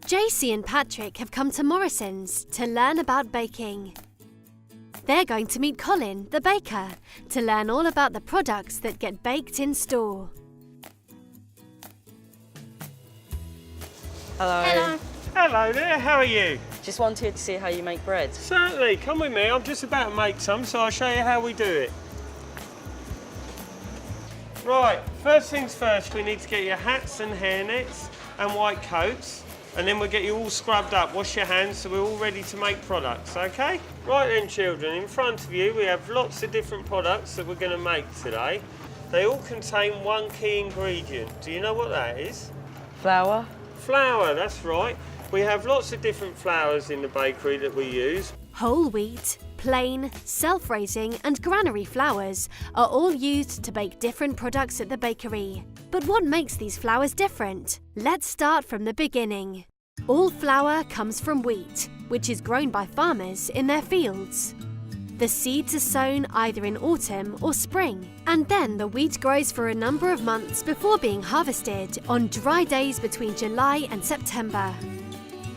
JC and Patrick have come to Morrison's to learn about baking. They're going to meet Colin, the baker, to learn all about the products that get baked in store. Hello. Hello. Hello there, how are you? Just wanted to see how you make bread. Certainly, come with me. I'm just about to make some, so I'll show you how we do it. Right, first things first, we need to get your hats and hairnets and white coats, and then we'll get you all scrubbed up, wash your hands, so we're all ready to make products, okay? Right then, children, in front of you we have lots of different products that we're going to make today. They all contain one key ingredient. Do you know what that is? Flour. Flour, that's right. We have lots of different flours in the bakery that we use. Whole wheat, plain, self-raising and granary flours are all used to bake different products at the bakery. But what makes these flours different? Let's start from the beginning. All flour comes from wheat, which is grown by farmers in their fields. The seeds are sown either in autumn or spring, and then the wheat grows for a number of months before being harvested on dry days between July and September.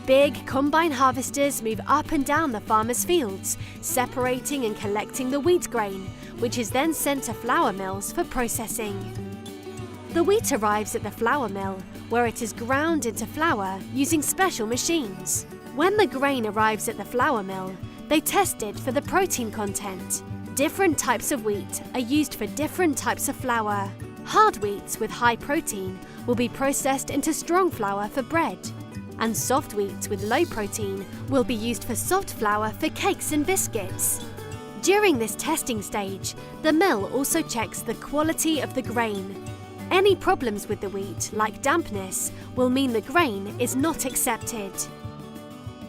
Big combine harvesters move up and down the farmers' fields, separating and collecting the wheat grain, which is then sent to flour mills for processing. The wheat arrives at the flour mill, where it is ground into flour using special machines. When the grain arrives at the flour mill, they test it for the protein content. Different types of wheat are used for different types of flour. Hard wheats with high protein will be processed into strong flour for bread, and soft wheats with low protein will be used for soft flour for cakes and biscuits. During this testing stage, the mill also checks the quality of the grain. Any problems with the wheat, like dampness, will mean the grain is not accepted.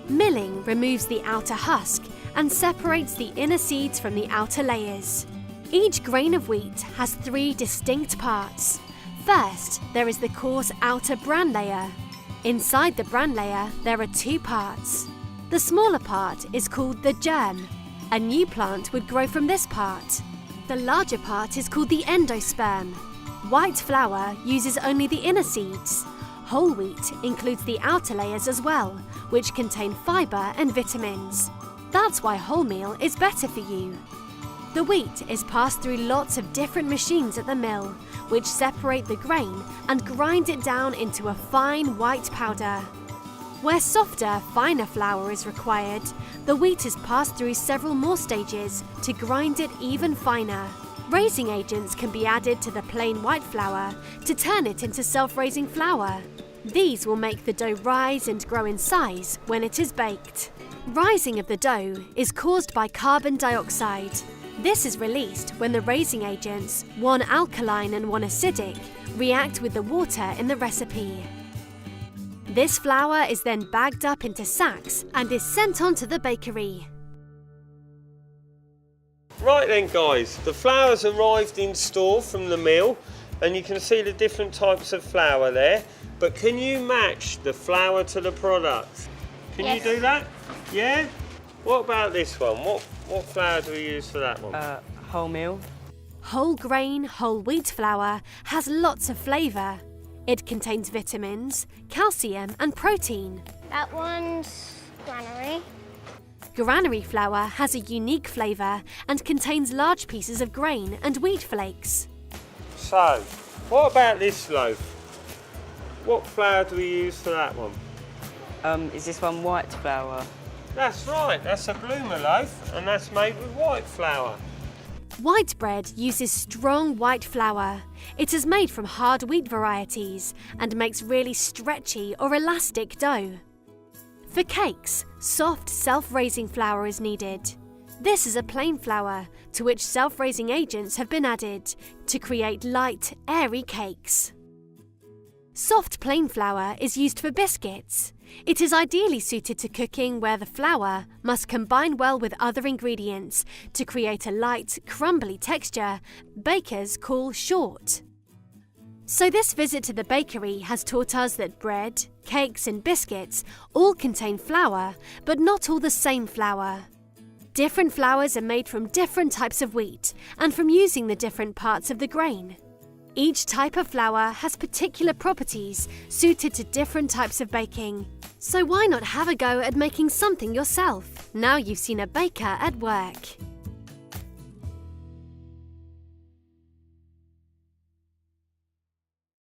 Milling removes the outer husk and separates the inner seeds from the outer layers. Each grain of wheat has 3 distinct parts. First, there is the coarse outer bran layer. Inside the bran layer, there are 2 parts. The smaller part is called the germ. A new plant would grow from this part. The larger part is called the endosperm. White flour uses only the inner seeds. Whole wheat includes the outer layers as well, which contain fibre and vitamins. That's why wholemeal is better for you. The wheat is passed through lots of different machines at the mill, which separate the grain and grind it down into a fine white powder. Where softer, finer flour is required, the wheat is passed through several more stages to grind it even finer. Raising agents can be added to the plain white flour to turn it into self-raising flour. These will make the dough rise and grow in size when it is baked. Rising of the dough is caused by carbon dioxide. This is released when the raising agents, one alkaline and one acidic, react with the water in the recipe. This flour is then bagged up into sacks and is sent on to the bakery. Right then guys, the flour's arrived in store from the mill, and you can see the different types of flour there. But can you match the flour to the product? Can Yes. you do that? Yeah? What about this one? What flour do we use for that one? Wholemeal. Whole grain, whole wheat flour has lots of flavour. It contains vitamins, calcium and protein. That one's granary. Granary flour has a unique flavour and contains large pieces of grain and wheat flakes. So, what about this loaf? What flour do we use for that one? Is this one white flour? That's right, that's a bloomer loaf, and that's made with white flour. White bread uses strong white flour. It is made from hard wheat varieties and makes really stretchy or elastic dough. For cakes, soft self-raising flour is needed. This is a plain flour to which self-raising agents have been added to create light, airy cakes. Soft plain flour is used for biscuits. It is ideally suited to cooking where the flour must combine well with other ingredients to create a light, crumbly texture bakers call short. So this visit to the bakery has taught us that bread, cakes and biscuits all contain flour, but not all the same flour. Different flours are made from different types of wheat and from using the different parts of the grain. Each type of flour has particular properties suited to different types of baking. So why not have a go at making something yourself? Now you've seen a baker at work.